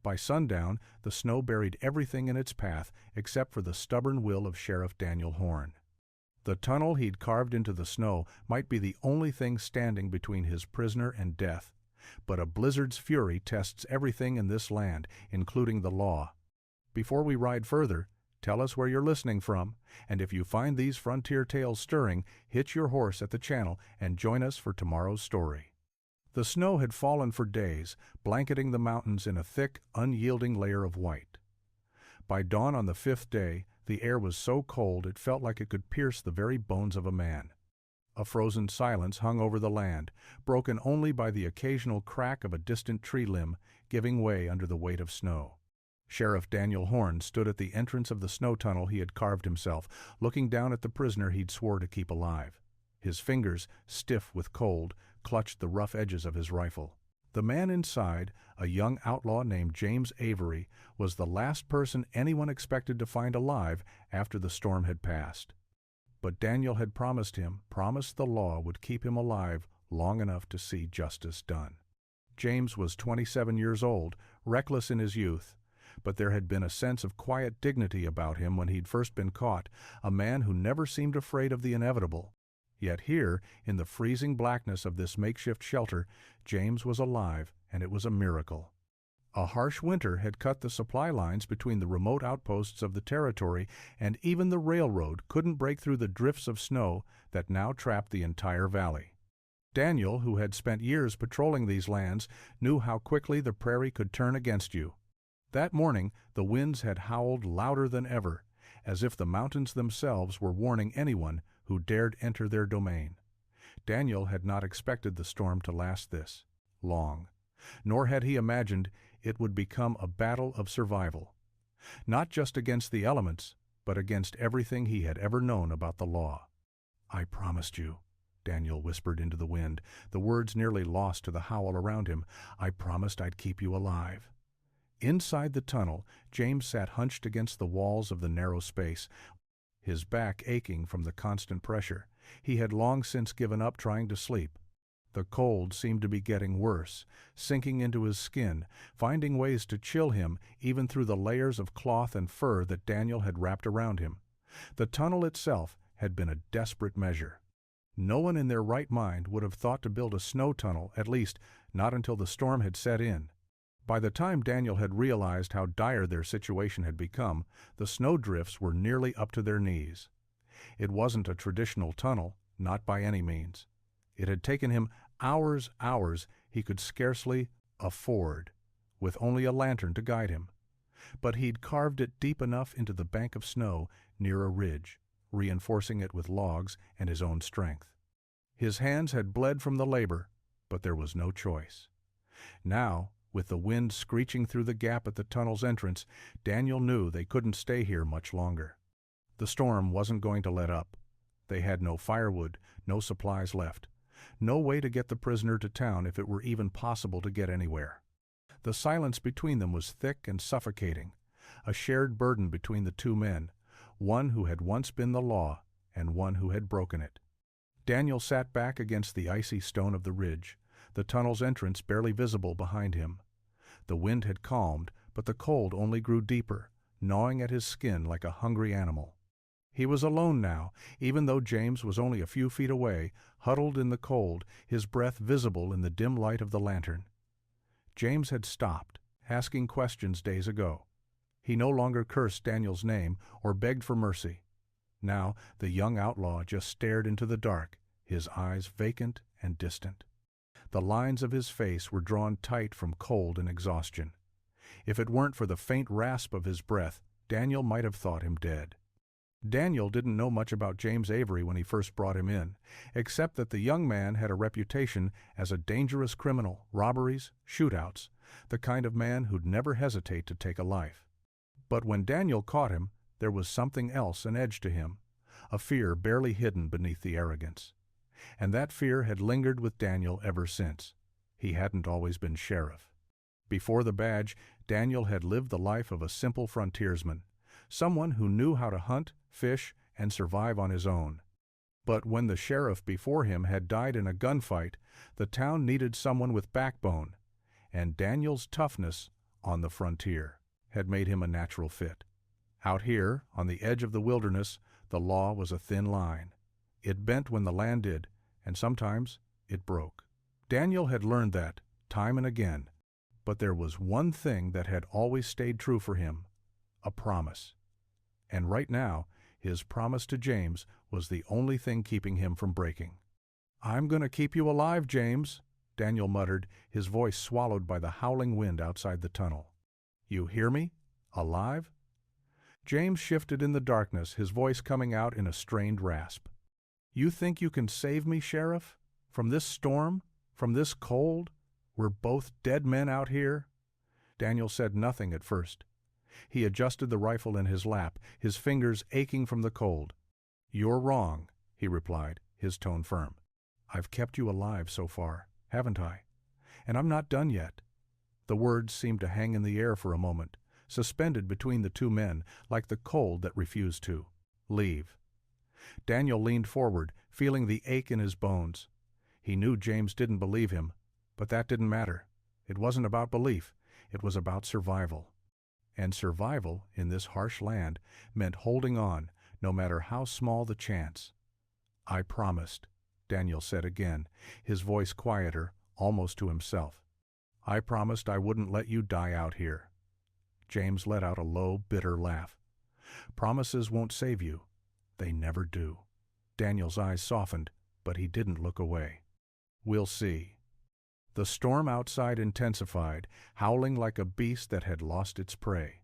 By sundown, the snow buried everything in its path except for the stubborn will of Sheriff Daniel Horne. The tunnel he'd carved into the snow might be the only thing standing between his prisoner and death, but a blizzard's fury tests everything in this land, including the law. Before we ride further, tell us where you're listening from, and if you find these frontier tales stirring, hitch your horse at the channel and join us for tomorrow's story. The snow had fallen for days, blanketing the mountains in a thick, unyielding layer of white. By dawn on the 5th day, the air was so cold it felt like it could pierce the very bones of a man. A frozen silence hung over the land, broken only by the occasional crack of a distant tree limb giving way under the weight of snow. Sheriff Daniel Horne stood at the entrance of the snow tunnel he had carved himself, looking down at the prisoner he'd swore to keep alive. His fingers, stiff with cold, clutched the rough edges of his rifle. The man inside, a young outlaw named James Avery, was the last person anyone expected to find alive after the storm had passed. But Daniel had promised the law would keep him alive long enough to see justice done. James was 27 years old, reckless in his youth, but there had been a sense of quiet dignity about him when he'd first been caught, a man who never seemed afraid of the inevitable. Yet here, in the freezing blackness of this makeshift shelter, James was alive, and it was a miracle. A harsh winter had cut the supply lines between the remote outposts of the territory, and even the railroad couldn't break through the drifts of snow that now trapped the entire valley. Daniel, who had spent years patrolling these lands, knew how quickly the prairie could turn against you. That morning, the winds had howled louder than ever, as if the mountains themselves were warning anyone who dared enter their domain. Daniel had not expected the storm to last this long, nor had he imagined it would become a battle of survival, not just against the elements, but against everything he had ever known about the law. "I promised you," Daniel whispered into the wind, the words nearly lost to the howl around him. "I promised I'd keep you alive." Inside the tunnel, James sat hunched against the walls of the narrow space, his back aching from the constant pressure. He had long since given up trying to sleep. The cold seemed to be getting worse, sinking into his skin, finding ways to chill him even through the layers of cloth and fur that Daniel had wrapped around him. The tunnel itself had been a desperate measure. No one in their right mind would have thought to build a snow tunnel, at least not until the storm had set in. By the time Daniel had realized how dire their situation had become, the snowdrifts were nearly up to their knees. It wasn't a traditional tunnel, not by any means. It had taken him hours he could scarcely afford, with only a lantern to guide him. But he'd carved it deep enough into the bank of snow near a ridge, reinforcing it with logs and his own strength. His hands had bled from the labor, but there was no choice. Now, with the wind screeching through the gap at the tunnel's entrance, Daniel knew they couldn't stay here much longer. The storm wasn't going to let up. They had no firewood, no supplies left, no way to get the prisoner to town if it were even possible to get anywhere. The silence between them was thick and suffocating, a shared burden between the two men, one who had once been the law and one who had broken it. Daniel sat back against the icy stone of the ridge, the tunnel's entrance barely visible behind him. The wind had calmed, but the cold only grew deeper, gnawing at his skin like a hungry animal. He was alone now, even though James was only a few feet away, huddled in the cold, his breath visible in the dim light of the lantern. James had stopped, asking questions days ago. He no longer cursed Daniel's name or begged for mercy. Now the young outlaw just stared into the dark, his eyes vacant and distant. The lines of his face were drawn tight from cold and exhaustion. If it weren't for the faint rasp of his breath, Daniel might have thought him dead. Daniel didn't know much about James Avery when he first brought him in, except that the young man had a reputation as a dangerous criminal, robberies, shootouts, the kind of man who'd never hesitate to take a life. But when Daniel caught him, there was something else, an edge to him, a fear barely hidden beneath the arrogance. And that fear had lingered with Daniel ever since. He hadn't always been sheriff. Before the badge, Daniel had lived the life of a simple frontiersman, someone who knew how to hunt, fish, and survive on his own. But when the sheriff before him had died in a gunfight, the town needed someone with backbone, and Daniel's toughness, on the frontier, had made him a natural fit. Out here, on the edge of the wilderness, the law was a thin line. It bent when the land did, and sometimes it broke. Daniel had learned that, time and again, but there was one thing that had always stayed true for him: a promise. And right now, his promise to James was the only thing keeping him from breaking. "I'm going to keep you alive, James," Daniel muttered, his voice swallowed by the howling wind outside the tunnel. "You hear me? Alive?" James shifted in the darkness, his voice coming out in a strained rasp. "You think you can save me, Sheriff? From this storm? From this cold? We're both dead men out here?" Daniel said nothing at first. He adjusted the rifle in his lap, his fingers aching from the cold. "You're wrong," he replied, his tone firm. "I've kept you alive so far, haven't I? And I'm not done yet." The words seemed to hang in the air for a moment, suspended between the two men, like the cold that refused to leave. Daniel leaned forward, feeling the ache in his bones. He knew James didn't believe him, but that didn't matter. It wasn't about belief, it was about survival. And survival, in this harsh land, meant holding on, no matter how small the chance. "I promised," Daniel said again, his voice quieter, almost to himself. "I promised I wouldn't let you die out here." James let out a low, bitter laugh. "Promises won't save you. They never do." Daniel's eyes softened, but he didn't look away. "We'll see." The storm outside intensified, howling like a beast that had lost its prey.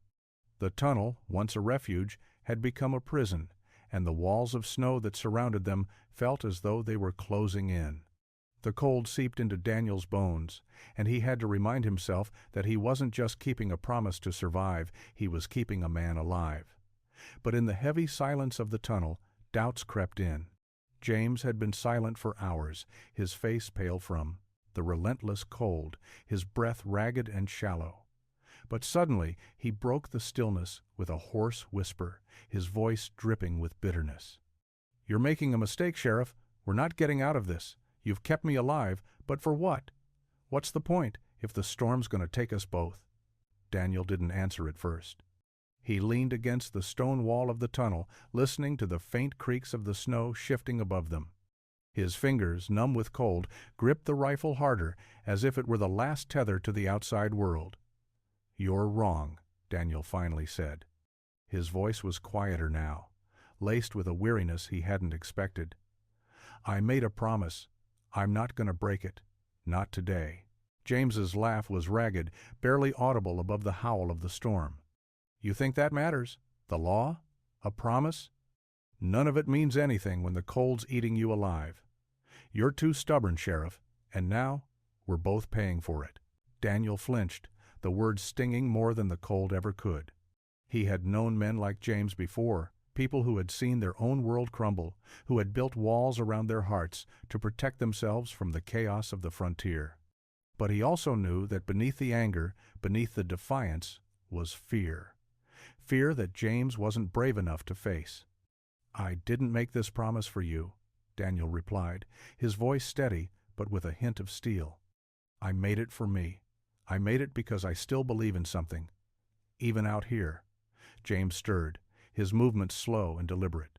The tunnel, once a refuge, had become a prison, and the walls of snow that surrounded them felt as though they were closing in. The cold seeped into Daniel's bones, and he had to remind himself that he wasn't just keeping a promise to survive, he was keeping a man alive. But in the heavy silence of the tunnel, doubts crept in. James had been silent for hours, his face pale from the relentless cold, his breath ragged and shallow. But suddenly he broke the stillness with a hoarse whisper, his voice dripping with bitterness. "You're making a mistake, Sheriff. We're not getting out of this. You've kept me alive, but for what? What's the point, if the storm's going to take us both?" Daniel didn't answer at first. He leaned against the stone wall of the tunnel, listening to the faint creaks of the snow shifting above them. His fingers, numb with cold, gripped the rifle harder, as if it were the last tether to the outside world. "You're wrong," Daniel finally said. His voice was quieter now, laced with a weariness he hadn't expected. "I made a promise. I'm not going to break it. Not today." James's laugh was ragged, barely audible above the howl of the storm. "You think that matters? The law? A promise? None of it means anything when the cold's eating you alive. You're too stubborn, Sheriff, and now we're both paying for it." Daniel flinched, the words stinging more than the cold ever could. He had known men like James before, people who had seen their own world crumble, who had built walls around their hearts to protect themselves from the chaos of the frontier. But he also knew that beneath the anger, beneath the defiance, was fear. Fear that James wasn't brave enough to face. "I didn't make this promise for you," Daniel replied, his voice steady but with a hint of steel. "I made it for me. I made it because I still believe in something. Even out here." James stirred, his movements slow and deliberate.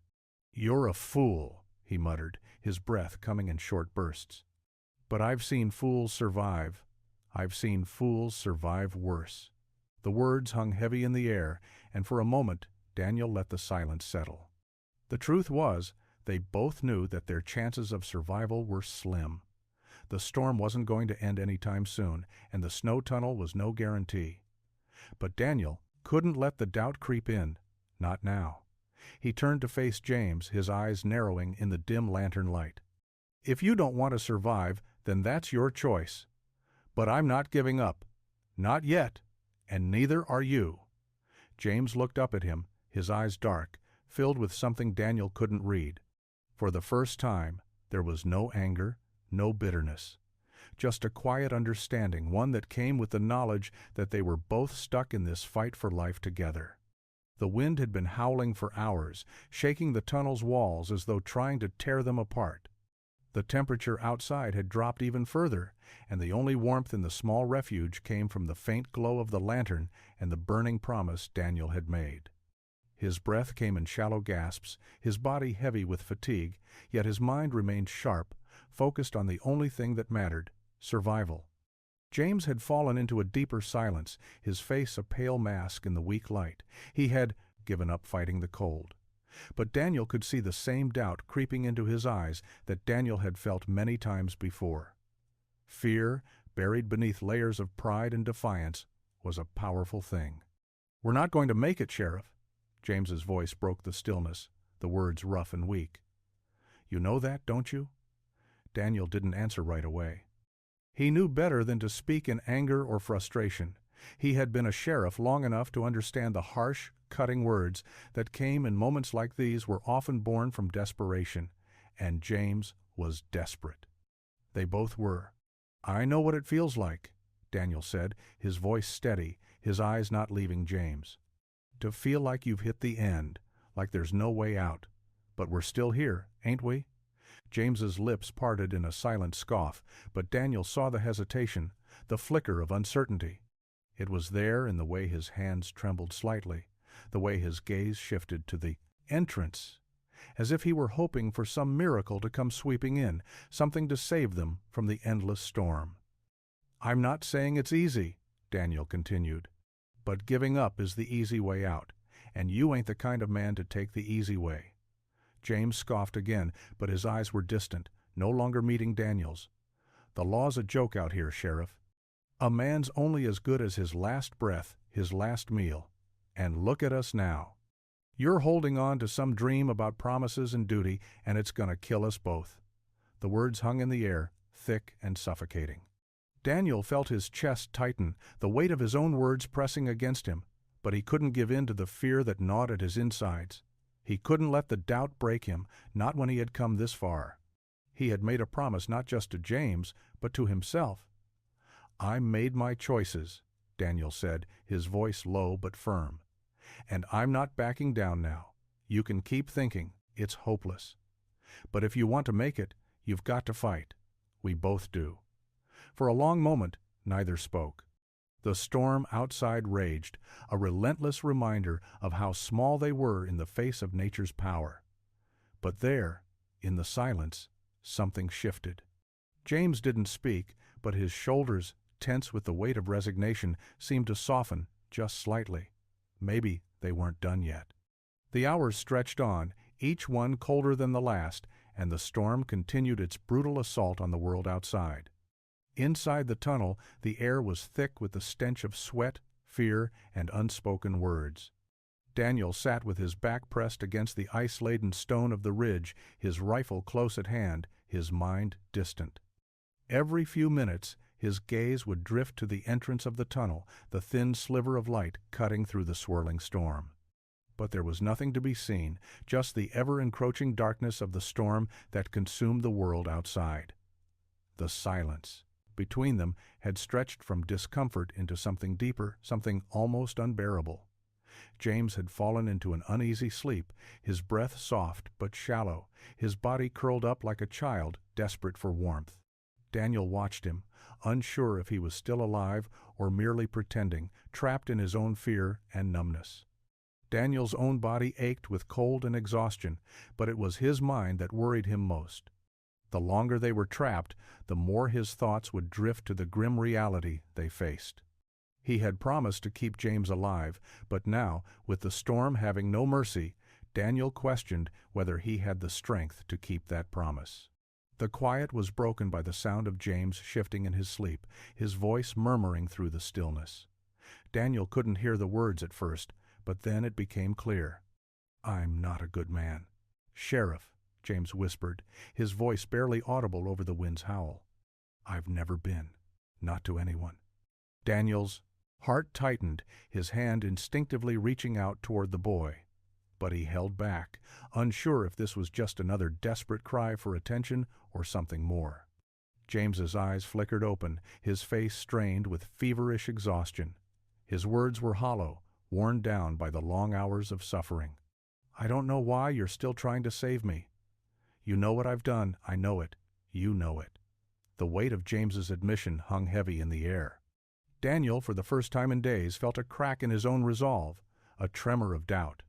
"You're a fool," he muttered, his breath coming in short bursts. "But I've seen fools survive. I've seen fools survive worse." The words hung heavy in the air, and for a moment Daniel let the silence settle. The truth was, they both knew that their chances of survival were slim. The storm wasn't going to end any time soon, and the snow tunnel was no guarantee. But Daniel couldn't let the doubt creep in, not now. He turned to face James, his eyes narrowing in the dim lantern light. "If you don't want to survive, then that's your choice. But I'm not giving up. Not yet. And neither are you." James looked up at him, his eyes dark, filled with something Daniel couldn't read. For the first time, there was no anger, no bitterness. Just a quiet understanding, one that came with the knowledge that they were both stuck in this fight for life together. The wind had been howling for hours, shaking the tunnel's walls as though trying to tear them apart. The temperature outside had dropped even further, and the only warmth in the small refuge came from the faint glow of the lantern and the burning promise Daniel had made. His breath came in shallow gasps, his body heavy with fatigue, yet his mind remained sharp, focused on the only thing that mattered: survival. James had fallen into a deeper silence, his face a pale mask in the weak light. He had given up fighting the cold. But Daniel could see the same doubt creeping into his eyes that Daniel had felt many times before. Fear, buried beneath layers of pride and defiance, was a powerful thing. "We're not going to make it, Sheriff." James's voice broke the stillness, the words rough and weak. "You know that, don't you?" Daniel didn't answer right away. He knew better than to speak in anger or frustration. He had been a sheriff long enough to understand the harsh, cutting words that came in moments like these were often born from desperation, and James was desperate. They both were. "I know what it feels like," Daniel said, his voice steady, his eyes not leaving James. "To feel like you've hit the end, like there's no way out. But we're still here, ain't we?" James's lips parted in a silent scoff, but Daniel saw the hesitation, the flicker of uncertainty. It was there in the way his hands trembled slightly, the way his gaze shifted to the entrance, as if he were hoping for some miracle to come sweeping in, something to save them from the endless storm. "I'm not saying it's easy," Daniel continued, "but giving up is the easy way out, and you ain't the kind of man to take the easy way." James scoffed again, but his eyes were distant, no longer meeting Daniel's. "The law's a joke out here, Sheriff. A man's only as good as his last breath, his last meal. And look at us now. You're holding on to some dream about promises and duty, and it's gonna kill us both." The words hung in the air, thick and suffocating. Daniel felt his chest tighten, the weight of his own words pressing against him, but he couldn't give in to the fear that gnawed at his insides. He couldn't let the doubt break him, not when he had come this far. He had made a promise not just to James, but to himself. "I made my choices," Daniel said, his voice low but firm. "And I'm not backing down now. You can keep thinking it's hopeless. But if you want to make it, you've got to fight. We both do." For a long moment, neither spoke. The storm outside raged, a relentless reminder of how small they were in the face of nature's power. But there, in the silence, something shifted. James didn't speak, but his shoulders, tense with the weight of resignation, seemed to soften just slightly. Maybe they weren't done yet. The hours stretched on, each one colder than the last, and the storm continued its brutal assault on the world outside. Inside the tunnel, the air was thick with the stench of sweat, fear, and unspoken words. Daniel sat with his back pressed against the ice-laden stone of the ridge, his rifle close at hand, his mind distant. Every few minutes, his gaze would drift to the entrance of the tunnel, the thin sliver of light cutting through the swirling storm. But there was nothing to be seen, just the ever-encroaching darkness of the storm that consumed the world outside. The silence between them had stretched from discomfort into something deeper, something almost unbearable. James had fallen into an uneasy sleep, his breath soft but shallow, his body curled up like a child, desperate for warmth. Daniel watched him, unsure if he was still alive or merely pretending, trapped in his own fear and numbness. Daniel's own body ached with cold and exhaustion, but it was his mind that worried him most. The longer they were trapped, the more his thoughts would drift to the grim reality they faced. He had promised to keep James alive, but now, with the storm having no mercy, Daniel questioned whether he had the strength to keep that promise. The quiet was broken by the sound of James shifting in his sleep, his voice murmuring through the stillness. Daniel couldn't hear the words at first, but then it became clear. "I'm not a good man. Sheriff," James whispered, his voice barely audible over the wind's howl. "I've never been. Not to anyone." Daniel's heart tightened, his hand instinctively reaching out toward the boy. But he held back, unsure if this was just another desperate cry for attention or something more. James's eyes flickered open, his face strained with feverish exhaustion. His words were hollow, worn down by the long hours of suffering. "I don't know why you're still trying to save me. You know what I've done, I know it. You know it." The weight of James's admission hung heavy in the air. Daniel, for the first time in days, felt a crack in his own resolve, a tremor of doubt.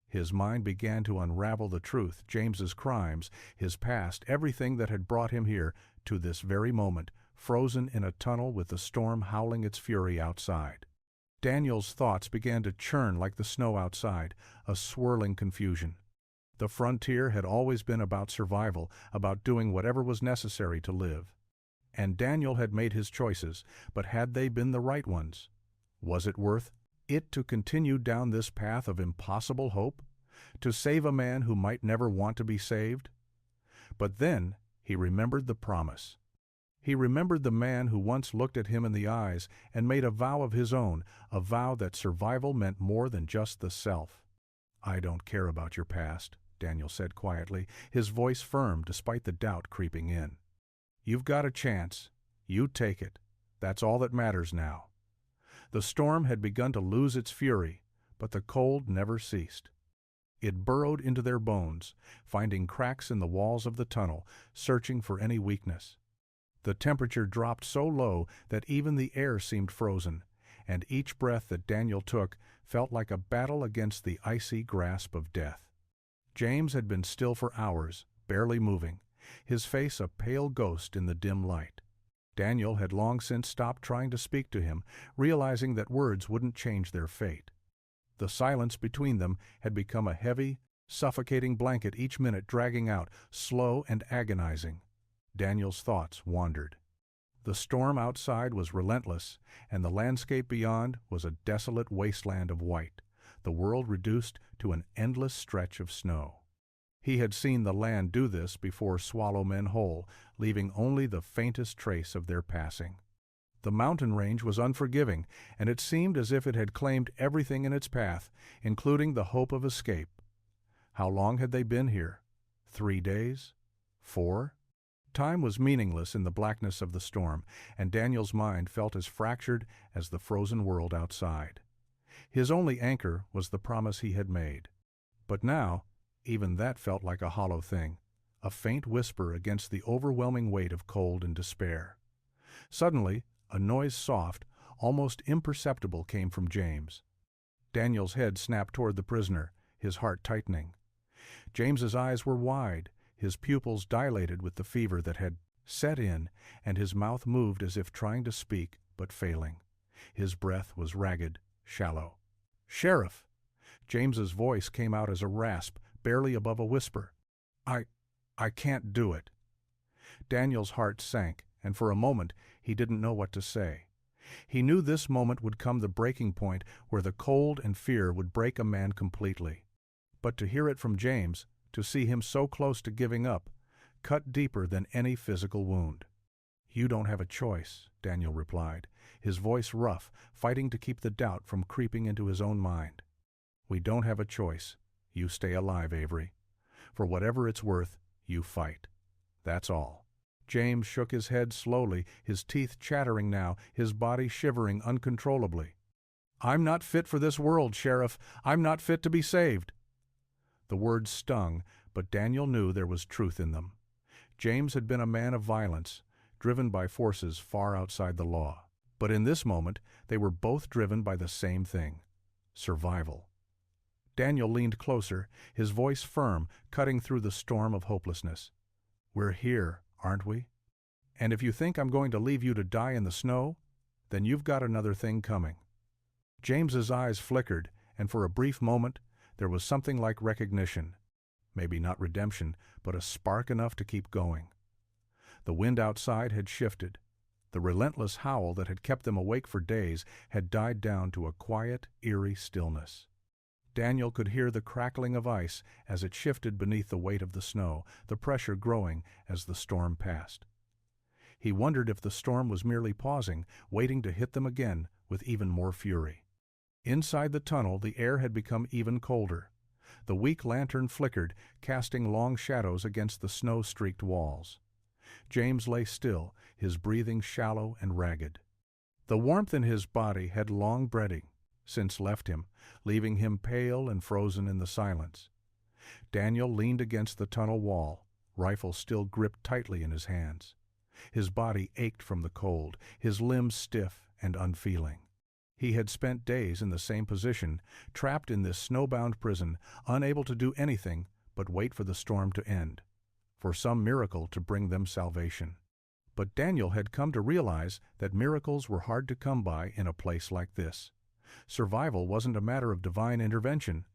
His mind began to unravel the truth, James's crimes, his past, everything that had brought him here, to this very moment, frozen in a tunnel with the storm howling its fury outside. Daniel's thoughts began to churn like the snow outside, a swirling confusion. The frontier had always been about survival, about doing whatever was necessary to live. And Daniel had made his choices, but had they been the right ones? Was it worth it to continue down this path of impossible hope? To save a man who might never want to be saved? But then he remembered the promise. He remembered the man who once looked at him in the eyes and made a vow of his own, a vow that survival meant more than just the self. "I don't care about your past," Daniel said quietly, his voice firm despite the doubt creeping in. "You've got a chance. You take it. That's all that matters now." The storm had begun to lose its fury, but the cold never ceased. It burrowed into their bones, finding cracks in the walls of the tunnel, searching for any weakness. The temperature dropped so low that even the air seemed frozen, and each breath that Daniel took felt like a battle against the icy grasp of death. James had been still for hours, barely moving, his face a pale ghost in the dim light. Daniel had long since stopped trying to speak to him, realizing that words wouldn't change their fate. The silence between them had become a heavy, suffocating blanket, each minute dragging out, slow and agonizing. Daniel's thoughts wandered. The storm outside was relentless, and the landscape beyond was a desolate wasteland of white, the world reduced to an endless stretch of snow. He had seen the land do this before swallow men whole, leaving only the faintest trace of their passing. The mountain range was unforgiving, and it seemed as if it had claimed everything in its path, including the hope of escape. How long had they been here? 3 days? 4? Time was meaningless in the blackness of the storm, and Daniel's mind felt as fractured as the frozen world outside. His only anchor was the promise he had made. But now, even that felt like a hollow thing, a faint whisper against the overwhelming weight of cold and despair. Suddenly, a noise soft, almost imperceptible, came from James. Daniel's head snapped toward the prisoner, his heart tightening. James's eyes were wide, his pupils dilated with the fever that had set in, and his mouth moved as if trying to speak, but failing. His breath was ragged, shallow. "Sheriff!" James's voice came out as a rasp, barely above a whisper. I can't do it." Daniel's heart sank, and for a moment he didn't know what to say. He knew this moment would come, the breaking point where the cold and fear would break a man completely. But to hear it from James, to see him so close to giving up, cut deeper than any physical wound. "You don't have a choice," Daniel replied, his voice rough, fighting to keep the doubt from creeping into his own mind. "We don't have a choice. You stay alive, Avery. For whatever it's worth, you fight. That's all." James shook his head slowly, his teeth chattering now, his body shivering uncontrollably. "I'm not fit for this world, Sheriff. I'm not fit to be saved." The words stung, but Daniel knew there was truth in them. James had been a man of violence, driven by forces far outside the law. But in this moment, they were both driven by the same thing: survival. Daniel leaned closer, his voice firm, cutting through the storm of hopelessness. "We're here, aren't we? And if you think I'm going to leave you to die in the snow, then you've got another thing coming." James's eyes flickered, and for a brief moment there was something like recognition. Maybe not redemption, but a spark enough to keep going. The wind outside had shifted. The relentless howl that had kept them awake for days had died down to a quiet, eerie stillness. Daniel could hear the crackling of ice as it shifted beneath the weight of the snow, the pressure growing as the storm passed. He wondered if the storm was merely pausing, waiting to hit them again with even more fury. Inside the tunnel, the air had become even colder. The weak lantern flickered, casting long shadows against the snow-streaked walls. James lay still, his breathing shallow and ragged. The warmth in his body had long since left him, leaving him pale and frozen in the silence. Daniel leaned against the tunnel wall, rifle still gripped tightly in his hands. His body ached from the cold, his limbs stiff and unfeeling. He had spent days in the same position, trapped in this snowbound prison, unable to do anything but wait for the storm to end, for some miracle to bring them salvation. But Daniel had come to realize that miracles were hard to come by in a place like this. Survival wasn't a matter of divine intervention.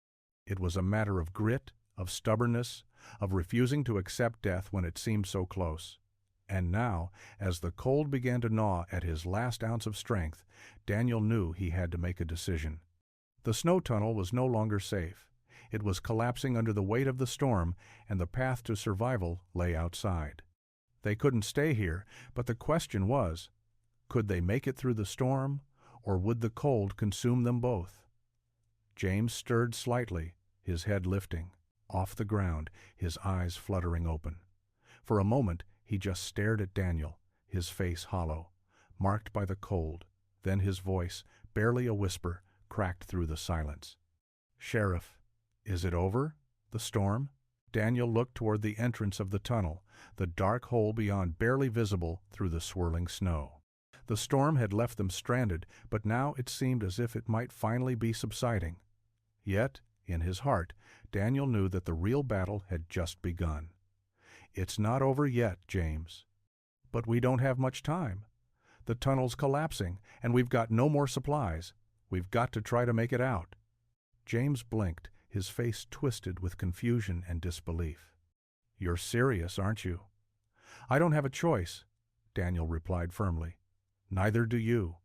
It was a matter of grit, of stubbornness, of refusing to accept death when it seemed so close. And now, as the cold began to gnaw at his last ounce of strength, Daniel knew he had to make a decision. The snow tunnel was no longer safe. It was collapsing under the weight of the storm, and the path to survival lay outside. They couldn't stay here, but the question was, could they make it through the storm, or would the cold consume them both? James stirred slightly, his head lifting, off the ground, his eyes fluttering open. For a moment, he just stared at Daniel, his face hollow, marked by the cold. Then his voice, barely a whisper, cracked through the silence. "Sheriff, is it over? The storm?" Daniel looked toward the entrance of the tunnel, the dark hole beyond barely visible through the swirling snow. The storm had left them stranded, but now it seemed as if it might finally be subsiding. Yet, in his heart, Daniel knew that the real battle had just begun. "It's not over yet, James. But we don't have much time. The tunnel's collapsing, and we've got no more supplies. We've got to try to make it out." James blinked, his face twisted with confusion and disbelief. "You're serious, aren't you?" "I don't have a choice," Daniel replied firmly. "Neither do you."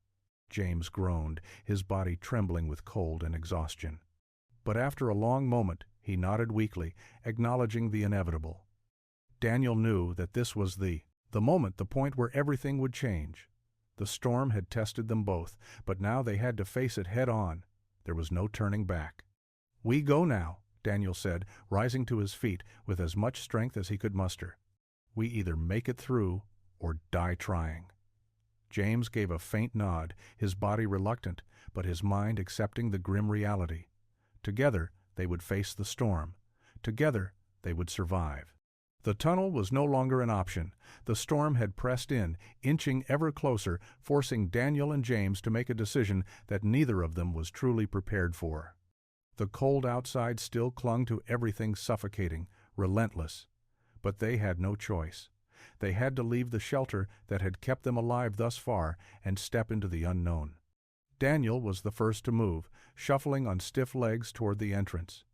James groaned, his body trembling with cold and exhaustion. But after a long moment, he nodded weakly, acknowledging the inevitable. Daniel knew that this was the moment, the point where everything would change. The storm had tested them both, but now they had to face it head on. There was no turning back. "We go now," Daniel said, rising to his feet with as much strength as he could muster. "We either make it through or die trying." James gave a faint nod, his body reluctant, but his mind accepting the grim reality. Together they would face the storm. Together they would survive. The tunnel was no longer an option. The storm had pressed in, inching ever closer, forcing Daniel and James to make a decision that neither of them was truly prepared for. The cold outside still clung to everything, suffocating, relentless. But they had no choice. They had to leave the shelter that had kept them alive thus far and step into the unknown. Daniel was the first to move, shuffling on stiff legs toward the entrance.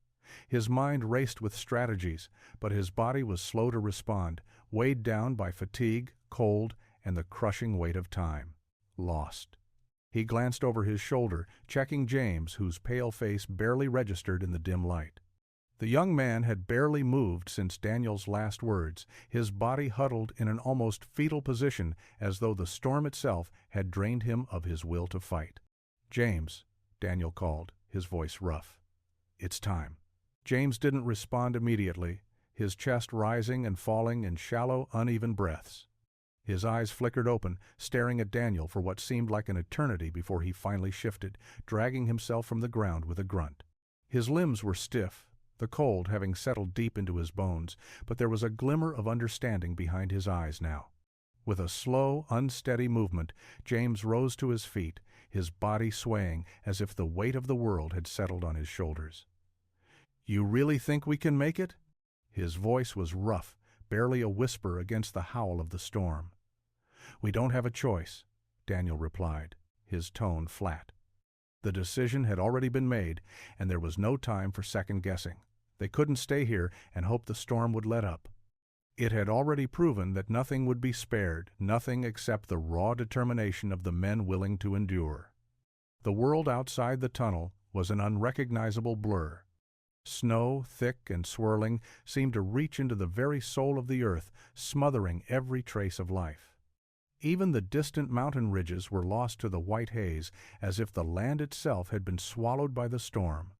His mind raced with strategies, but his body was slow to respond, weighed down by fatigue, cold, and the crushing weight of time. Lost. He glanced over his shoulder, checking James, whose pale face barely registered in the dim light. The young man had barely moved since Daniel's last words, his body huddled in an almost fetal position as though the storm itself had drained him of his will to fight. "James," Daniel called, his voice rough. "It's time." James didn't respond immediately, his chest rising and falling in shallow, uneven breaths. His eyes flickered open, staring at Daniel for what seemed like an eternity before he finally shifted, dragging himself from the ground with a grunt. His limbs were stiff, the cold having settled deep into his bones, but there was a glimmer of understanding behind his eyes now. With a slow, unsteady movement, James rose to his feet, his body swaying as if the weight of the world had settled on his shoulders. "You really think we can make it?" His voice was rough, barely a whisper against the howl of the storm. "We don't have a choice," Daniel replied, his tone flat. The decision had already been made, and there was no time for second-guessing. They couldn't stay here and hope the storm would let up. It had already proven that nothing would be spared, nothing except the raw determination of the men willing to endure. The world outside the tunnel was an unrecognizable blur. Snow, thick and swirling, seemed to reach into the very soul of the earth, smothering every trace of life. Even the distant mountain ridges were lost to the white haze, as if the land itself had been swallowed by the storm.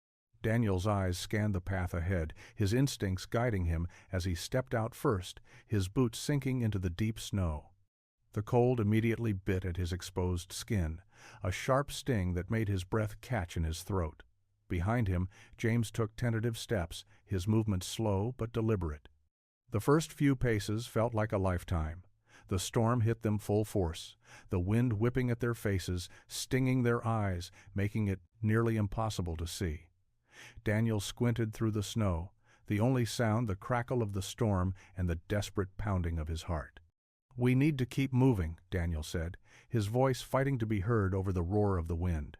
Daniel's eyes scanned the path ahead, his instincts guiding him as he stepped out first, his boots sinking into the deep snow. The cold immediately bit at his exposed skin, a sharp sting that made his breath catch in his throat. Behind him, James took tentative steps, his movements slow but deliberate. The first few paces felt like a lifetime. The storm hit them full force, the wind whipping at their faces, stinging their eyes, making it nearly impossible to see. Daniel squinted through the snow, the only sound the crackle of the storm and the desperate pounding of his heart. "We need to keep moving," Daniel said, his voice fighting to be heard over the roar of the wind.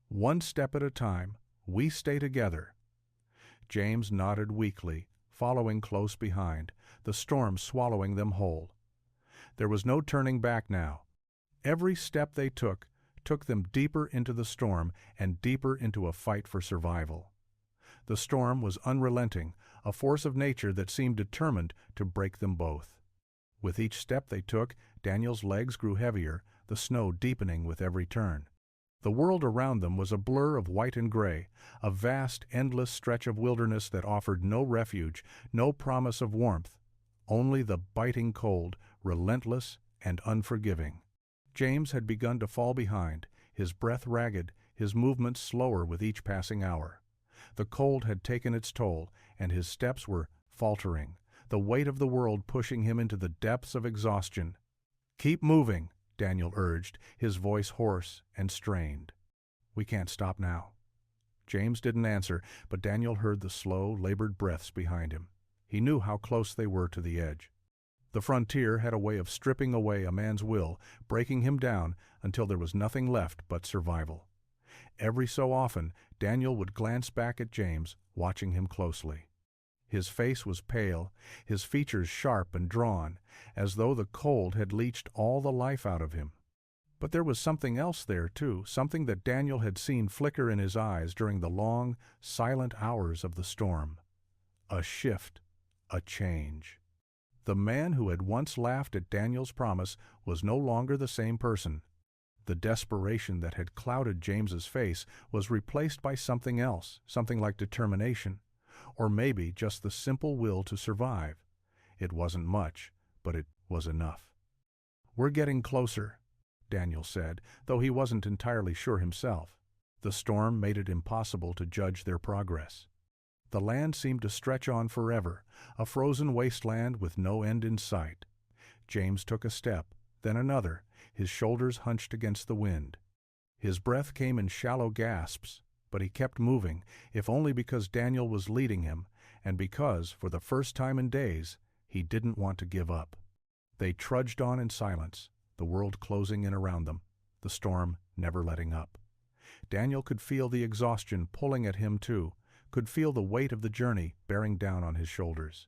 "One step at a time. We stay together." James nodded weakly, following close behind, the storm swallowing them whole. There was no turning back now. Every step they took them deeper into the storm and deeper into a fight for survival. The storm was unrelenting, a force of nature that seemed determined to break them both. With each step they took, Daniel's legs grew heavier, the snow deepening with every turn. The world around them was a blur of white and gray, a vast, endless stretch of wilderness that offered no refuge, no promise of warmth, only the biting cold, relentless and unforgiving. James had begun to fall behind, his breath ragged, his movements slower with each passing hour. The cold had taken its toll, and his steps were faltering, the weight of the world pushing him into the depths of exhaustion. "Keep moving," Daniel urged, his voice hoarse and strained. "We can't stop now." James didn't answer, but Daniel heard the slow, labored breaths behind him. He knew how close they were to the edge. The frontier had a way of stripping away a man's will, breaking him down until there was nothing left but survival. Every so often, Daniel would glance back at James, watching him closely. His face was pale, his features sharp and drawn, as though the cold had leached all the life out of him. But there was something else there, too, something that Daniel had seen flicker in his eyes during the long, silent hours of the storm. A shift, a change. The man who had once laughed at Daniel's promise was no longer the same person. The desperation that had clouded James's face was replaced by something else, something like determination, or maybe just the simple will to survive. It wasn't much, but it was enough. "We're getting closer," Daniel said, though he wasn't entirely sure himself. The storm made it impossible to judge their progress. The land seemed to stretch on forever, a frozen wasteland with no end in sight. James took a step, then another, his shoulders hunched against the wind. His breath came in shallow gasps, but he kept moving, if only because Daniel was leading him, and because, for the first time in days, he didn't want to give up. They trudged on in silence, the world closing in around them, the storm never letting up. Daniel could feel the exhaustion pulling at him too, could feel the weight of the journey bearing down on his shoulders.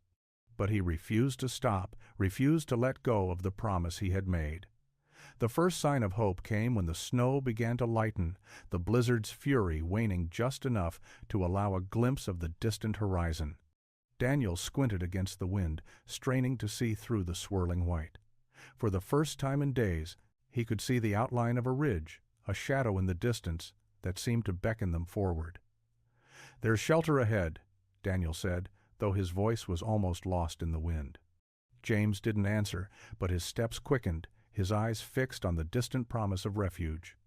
But he refused to stop, refused to let go of the promise he had made. The first sign of hope came when the snow began to lighten, the blizzard's fury waning just enough to allow a glimpse of the distant horizon. Daniel squinted against the wind, straining to see through the swirling white. For the first time in days, he could see the outline of a ridge, a shadow in the distance that seemed to beckon them forward. "There's shelter ahead," Daniel said, though his voice was almost lost in the wind. James didn't answer, but his steps quickened, his eyes fixed on the distant promise of refuge.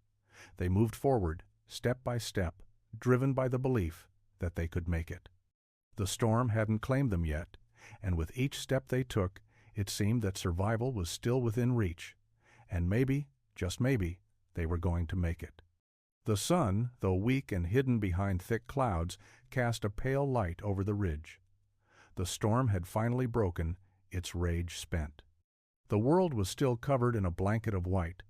They moved forward, step by step, driven by the belief that they could make it. The storm hadn't claimed them yet, and with each step they took, it seemed that survival was still within reach, and maybe, just maybe, they were going to make it. The sun, though weak and hidden behind thick clouds, cast a pale light over the ridge. The storm had finally broken, its rage spent. The world was still covered in a blanket of white,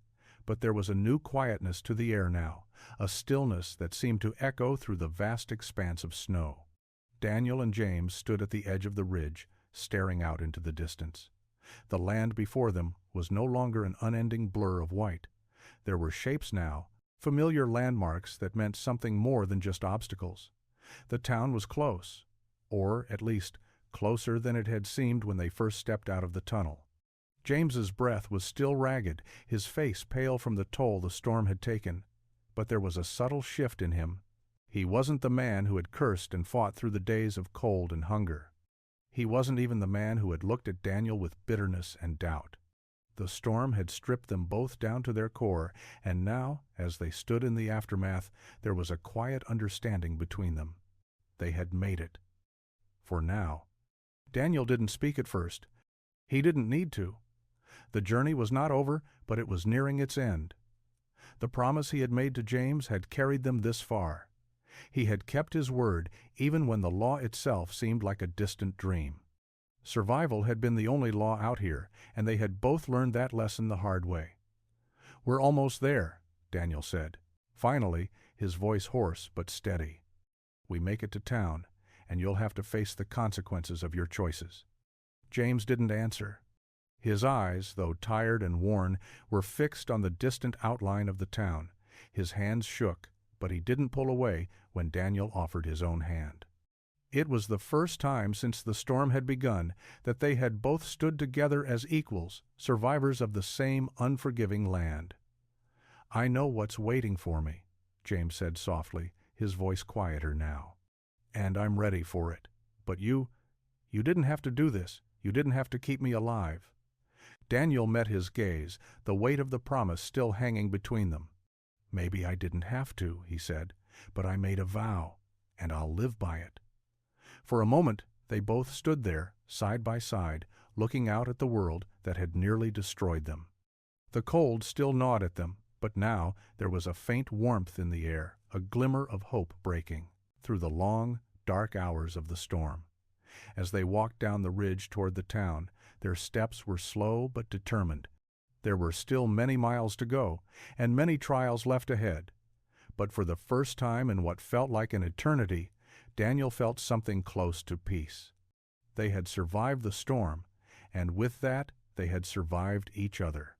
but there was a new quietness to the air now, a stillness that seemed to echo through the vast expanse of snow. Daniel and James stood at the edge of the ridge, staring out into the distance. The land before them was no longer an unending blur of white. There were shapes now, familiar landmarks that meant something more than just obstacles. The town was close, or, at least, closer than it had seemed when they first stepped out of the tunnel. James's breath was still ragged, his face pale from the toll the storm had taken, but there was a subtle shift in him. He wasn't the man who had cursed and fought through the days of cold and hunger. He wasn't even the man who had looked at Daniel with bitterness and doubt. The storm had stripped them both down to their core, and now, as they stood in the aftermath, there was a quiet understanding between them. They had made it. For now. Daniel didn't speak at first. He didn't need to. The journey was not over, but it was nearing its end. The promise he had made to James had carried them this far. He had kept his word, even when the law itself seemed like a distant dream. Survival had been the only law out here, and they had both learned that lesson the hard way. "We're almost there," Daniel said, finally, his voice hoarse but steady. "We make it to town, and you'll have to face the consequences of your choices." James didn't answer. His eyes, though tired and worn, were fixed on the distant outline of the town. His hands shook, but he didn't pull away when Daniel offered his own hand. It was the first time since the storm had begun that they had both stood together as equals, survivors of the same unforgiving land. "I know what's waiting for me," James said softly, his voice quieter now. "And I'm ready for it. But you didn't have to do this. You didn't have to keep me alive." Daniel met his gaze, the weight of the promise still hanging between them. "Maybe I didn't have to," he said, "but I made a vow, and I'll live by it." For a moment they both stood there, side by side, looking out at the world that had nearly destroyed them. The cold still gnawed at them, but now there was a faint warmth in the air, a glimmer of hope breaking through the long, dark hours of the storm. As they walked down the ridge toward the town, their steps were slow but determined. There were still many miles to go, and many trials left ahead. But for the first time in what felt like an eternity, Daniel felt something close to peace. They had survived the storm, and with that they had survived each other.